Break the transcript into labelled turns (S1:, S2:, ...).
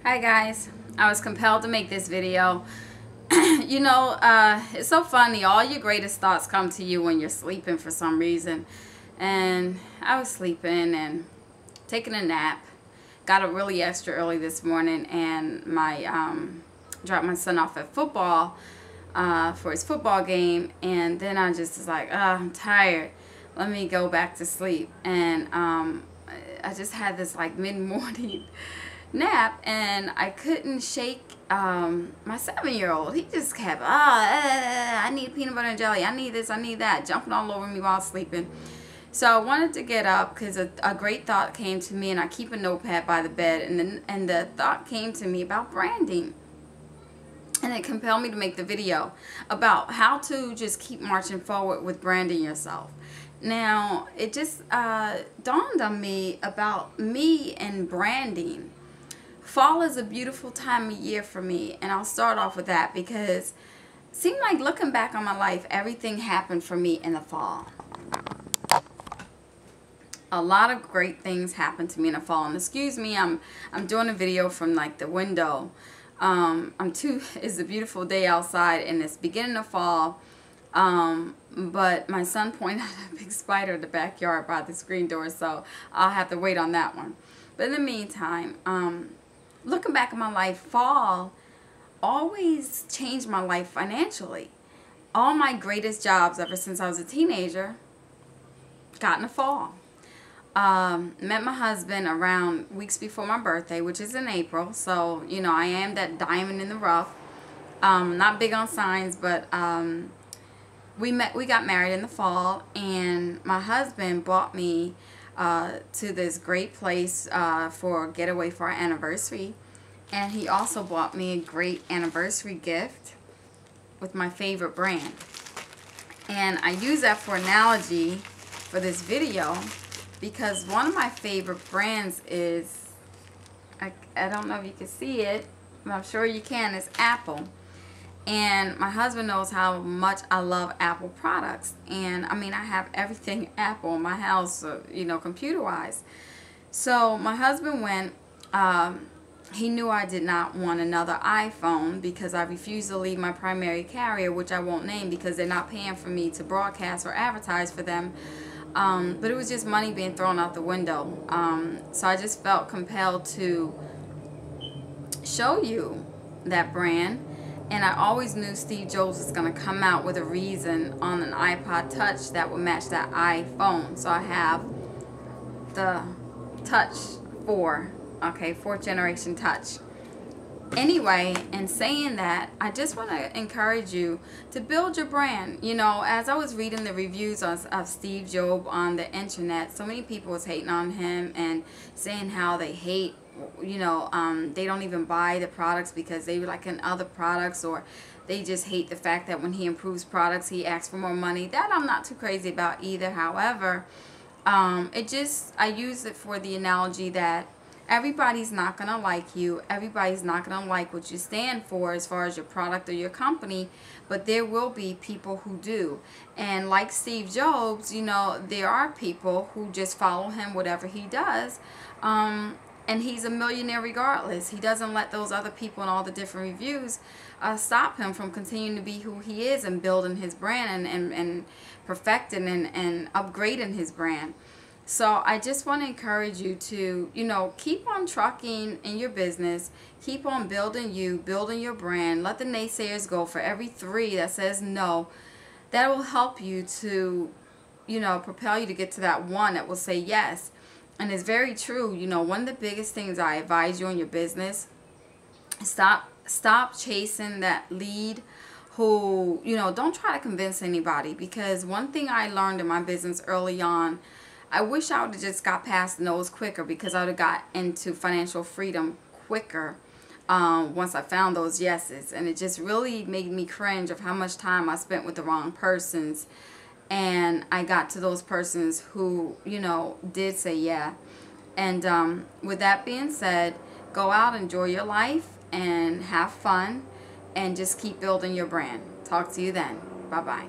S1: Hi guys, I was compelled to make this video. It's so funny, all your greatest thoughts come to you when you're sleeping for some reason. And I was sleeping and taking a nap. Got up really extra early this morning and dropped my son off at football for his football game, and then I just was like, I'm tired, let me go back to sleep. And I just had this like mid-morning nap, and I couldn't shake my 7-year-old. He just kept, I need peanut butter and jelly, I need this, I need that, jumping all over me while sleeping. So I wanted to get up because a great thought came to me, and I keep a notepad by the bed, and the thought came to me about branding. And it compelled me to make the video about how to just keep marching forward with branding yourself. Now, it just dawned on me about me and branding. Fall is a beautiful time of year for me, and I'll start off with that because it seemed like, looking back on my life, everything happened for me in the fall. A lot of great things happened to me in the fall. And excuse me, I'm doing a video from like the window. It's a beautiful day outside, and it's beginning of fall. But my son pointed out a big spider in the backyard by the screen door, so I'll have to wait on that one. But in the meantime, looking back at my life, fall always changed my life financially. All my greatest jobs ever since I was a teenager got in the fall. Met my husband around weeks before my birthday, which is in April. So, I am that diamond in the rough. Not big on signs, but we got married in the fall, and my husband brought me to this great place for a getaway for our anniversary. And he also bought me a great anniversary gift with my favorite brand. And I use that for analogy for this video, because one of my favorite brands is, I don't know if you can see it, but I'm sure you can, is Apple. And my husband knows how much I love Apple products. And I mean, I have everything Apple in my house, computer-wise. So my husband went, he knew I did not want another iPhone because I refused to leave my primary carrier, which I won't name because they're not paying for me to broadcast or advertise for them. But it was just money being thrown out the window. So I just felt compelled to show you that brand. And I always knew Steve Jobs was going to come out with a reason on an iPod Touch that would match that iPhone. So I have the Touch 4, okay, 4th generation Touch. Anyway, in saying that, I just want to encourage you to build your brand. As I was reading the reviews of Steve Jobs on the internet, so many people was hating on him and saying how they hate, they don't even buy the products because they like in other products, or they just hate the fact that when he improves products, he asks for more money. That I'm not too crazy about either. However, I use it for the analogy that everybody's not going to like you. Everybody's not going to like what you stand for as far as your product or your company, but there will be people who do. And like Steve Jobs, there are people who just follow him whatever he does. And he's a millionaire regardless. He doesn't let those other people and all the different reviews stop him from continuing to be who he is and building his brand and perfecting and upgrading his brand. So I just want to encourage you to, keep on trucking in your business. Keep on building your brand. Let the naysayers go. For every 3 that says no, that will help you to, propel you to get to that 1 that will say yes. And it's very true. One of the biggest things I advise you in your business, stop chasing that lead who, don't try to convince anybody. Because one thing I learned in my business early on, I wish I would have just got past the no's quicker, because I would have got into financial freedom quicker once I found those yeses. And it just really made me cringe of how much time I spent with the wrong persons. And I got to those persons who, did say yeah. And with that being said, go out, enjoy your life, and have fun, and just keep building your brand. Talk to you then. Bye-bye.